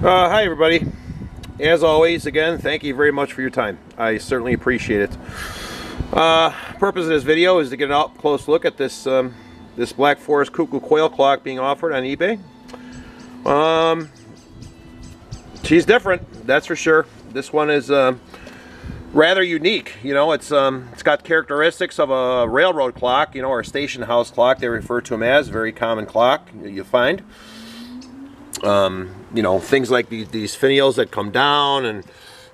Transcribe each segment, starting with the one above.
Hi everybody. As always, again, thank you very much for your time. I certainly appreciate it. Purpose of this video is to get an up close look at this this Black Forest Cuckoo Quail clock being offered on eBay. She's different, that's for sure. This one is rather unique. You know, it's got characteristics of a railroad clock, you know, or a station house clock. They refer to them as very common clock you find. You know, things like these finials that come down,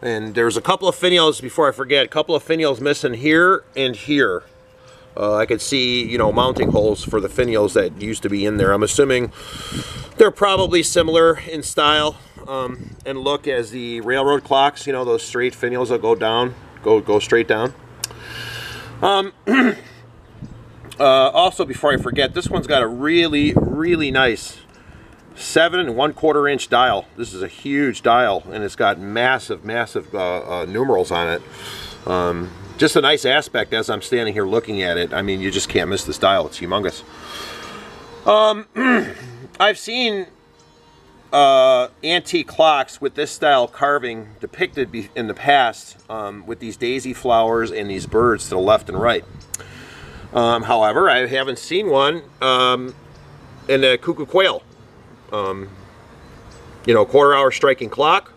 and there's a couple of finials, before I forget, a couple of finials missing here and here. I could see, you know, mounting holes for the finials that used to be in there. I'm assuming they're probably similar in style and look as the railroad clocks, you know, those straight finials that go down, go straight down. Also, before I forget, this one's got a really nice 7 1/4 inch dial. This is a huge dial, and it's got massive numerals on it. Just a nice aspect as I'm standing here looking at it. I mean, you just can't miss this dial. It's humongous. I've seen antique clocks with this style carving depicted in the past, with these daisy flowers and these birds to the left and right. However, I haven't seen one in a Cuckoo Quail. You know, quarter-hour striking clock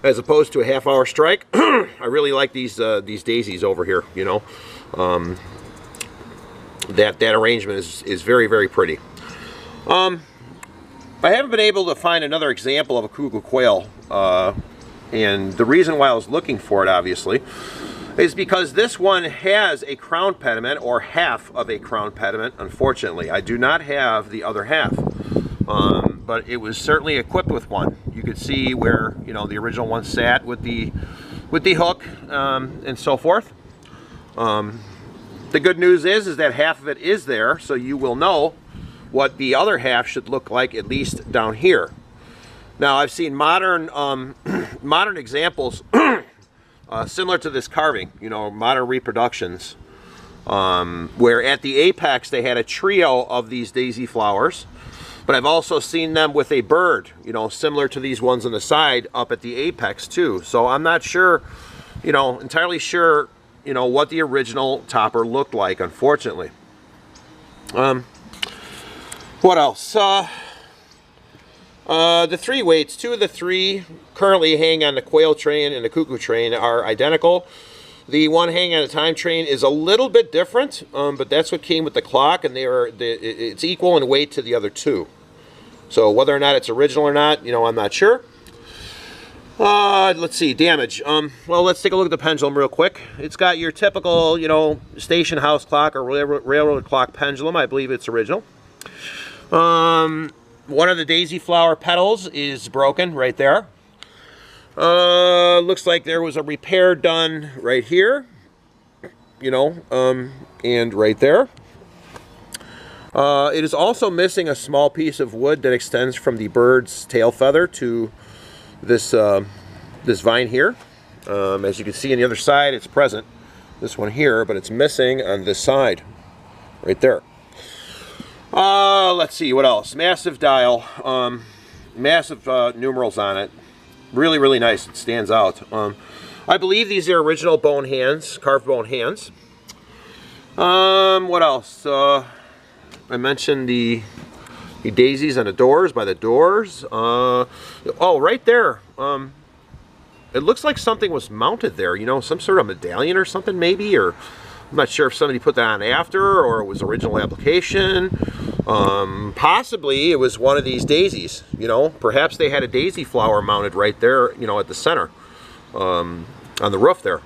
as opposed to a half-hour strike. I really like these daisies over here. You know, that arrangement is very pretty. I haven't been able to find another example of a Cuckoo Quail, and the reason why I was looking for it, obviously, is because this one has a crown pediment, or half of a crown pediment. Unfortunately, I do not have the other half. But it was certainly equipped with one. You could see where, you know, the original one sat with the hook and so forth. The good news is that half of it is there, so you will know what the other half should look like, at least down here. Now, I've seen modern modern examples similar to this carving, you know, modern reproductions, where at the apex they had a trio of these daisy flowers. But I've also seen them with a bird, you know, similar to these ones on the side up at the apex too. So I'm not sure, you know, entirely sure, you know, what the original topper looked like, unfortunately. What else? The three weights, 2 of the 3 currently hang on the Quail train and the Cuckoo train are identical. The one hanging on the time train is a little bit different, but that's what came with the clock, and it's equal in weight to the other 2. So whether or not it's original or not, you know, I'm not sure. Let's see, damage. Well, let's take a look at the pendulum real quick. It's got your typical, you know, station house clock or railroad clock pendulum. I believe it's original. One of the daisy flower petals is broken right there. Looks like there was a repair done right here, you know, and right there. It is also missing a small piece of wood that extends from the bird's tail feather to this this vine here. As you can see on the other side, it's present, this one here, but it's missing on this side, right there. Let's see, what else? Massive dial, massive numerals on it. Really nice. It stands out. I believe these are original bone hands, carved bone hands. What else? I mentioned the daisies on the doors, by the doors. Oh, right there. It looks like something was mounted there. You know, some sort of medallion or something, maybe. Or I'm not sure if somebody put that on after, or it was original application. Possibly it was one of these daisies, you know, perhaps they had a daisy flower mounted right there, you know, at the center, on the roof there.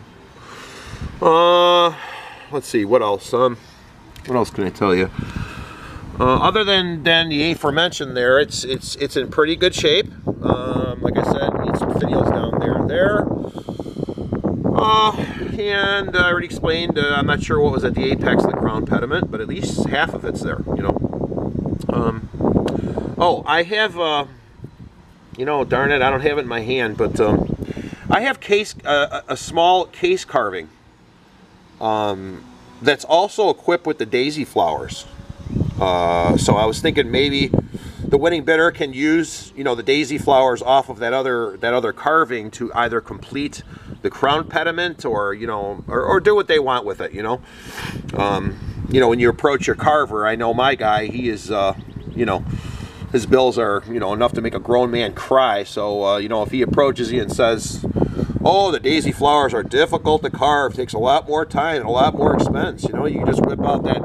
Let's see, what else? What else can I tell you? Other than the aforementioned there, it's in pretty good shape. Like I said, needs some finials down there and there. And I already explained, I'm not sure what was at the apex of the crown pediment, but at least half of it's there, you know. Oh, I have, you know, darn it, I don't have it in my hand, but I have a small case carving that's also equipped with the daisy flowers. So I was thinking maybe the winning bidder can use, you know, the daisy flowers off of that other carving to either complete the crown pediment, or, you know, or do what they want with it, you know. You know, when you approach your carver, I know my guy, he is, you know, his bills are, you know, enough to make a grown man cry. So, you know, if he approaches you and says, oh, the daisy flowers are difficult to carve, takes a lot more time and a lot more expense, you know, you can just whip out that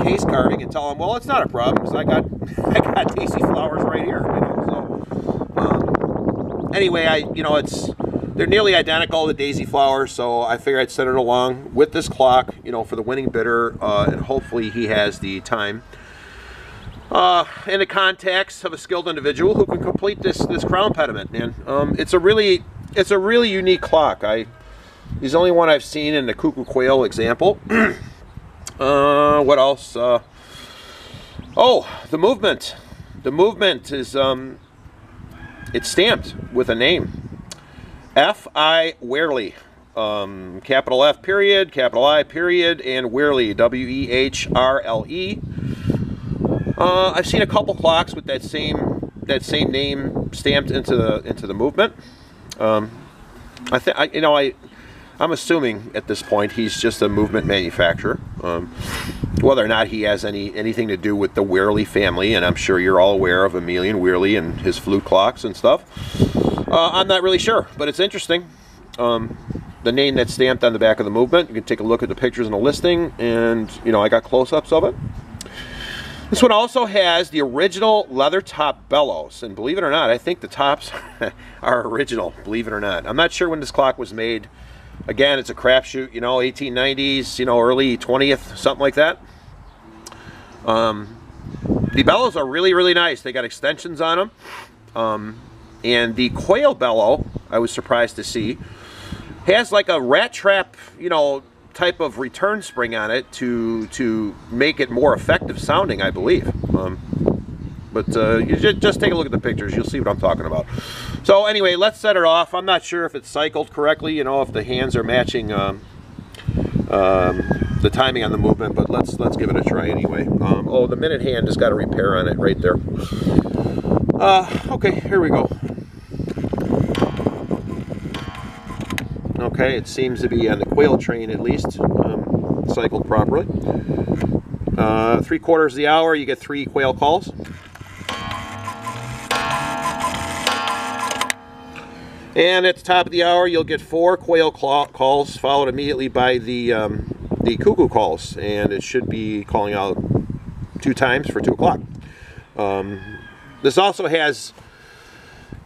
case carving and tell him, well, it's not a problem, because I got daisy flowers right here, you know. So, anyway, you know, they're nearly identical, the daisy flowers, so I figured I'd send it along with this clock, you know, for the winning bidder, and hopefully he has the time and the contacts of a skilled individual who can complete this crown pediment. And it's a really unique clock. He's the only one I've seen in the Cuckoo Quail example. What else? Oh, the movement. The movement is it's stamped with a name. F.I. Wehrle. Capital F period, capital I period, and Wehrle, W-E-H-R-L-E. I've seen a couple clocks with that same name stamped into the movement. I'm assuming at this point he's just a movement manufacturer. Whether or not he has anything to do with the Wehrle family, and I'm sure you're all aware of Emilian Wehrle and his flute clocks and stuff. I'm not really sure, but it's interesting. The name that's stamped on the back of the movement. You can take a look at the pictures in the listing, and you know, I got close-ups of it. This one also has the original leather top bellows, and believe it or not, I think the tops are original, believe it or not. I'm not sure when this clock was made. Again, it's a crapshoot, you know, 1890s, you know, early 20th, something like that. The bellows are really, really nice. They got extensions on them. And the Quail bellow, I was surprised to see, has like a rat trap, you know, type of return spring on it to make it more effective sounding, I believe. But you just take a look at the pictures, you'll see what I'm talking about. So anyway, let's set it off. I'm not sure if it's cycled correctly, you know, if the hands are matching the timing on the movement, but let's give it a try anyway. Oh, the minute hand has got a repair on it right there. Okay, here we go. Okay, it seems to be on the Quail train at least, cycled properly. 3/4 of the hour, you get 3 Quail calls. And at the top of the hour, you'll get 4 Quail calls, followed immediately by the Cuckoo calls, and it should be calling out 2 times for 2 o'clock. This also has,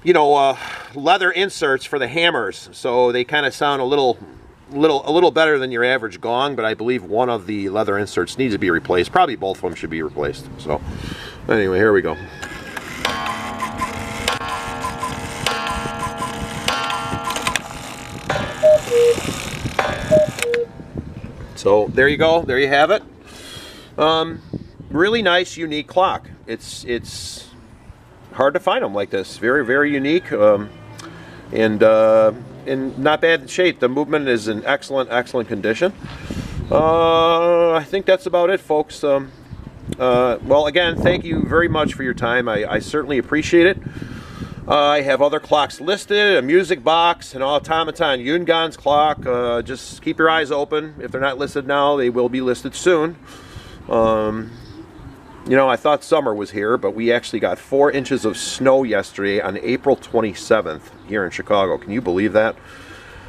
you know, leather inserts for the hammers, so they kind of sound a little better than your average gong, but I believe one of the leather inserts needs to be replaced. Probably both of them should be replaced. So anyway, here we go. So there you go, there you have it. Really nice, unique clock. It's hard to find them like this. Very, very unique, and in not bad shape. The movement is in excellent condition. I think that's about it, folks. Well, again, thank you very much for your time. I certainly appreciate it. I have other clocks listed, a music box, an automaton Yungan's clock. Just keep your eyes open. If they're not listed now, they will be listed soon. You know, I thought summer was here, but we actually got 4 inches of snow yesterday on April 27th here in Chicago. Can you believe that?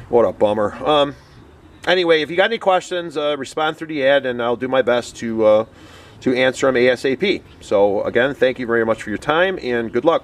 What a bummer. Anyway, if you got any questions, respond through the ad, and I'll do my best to answer them ASAP. So again, thank you very much for your time, and good luck.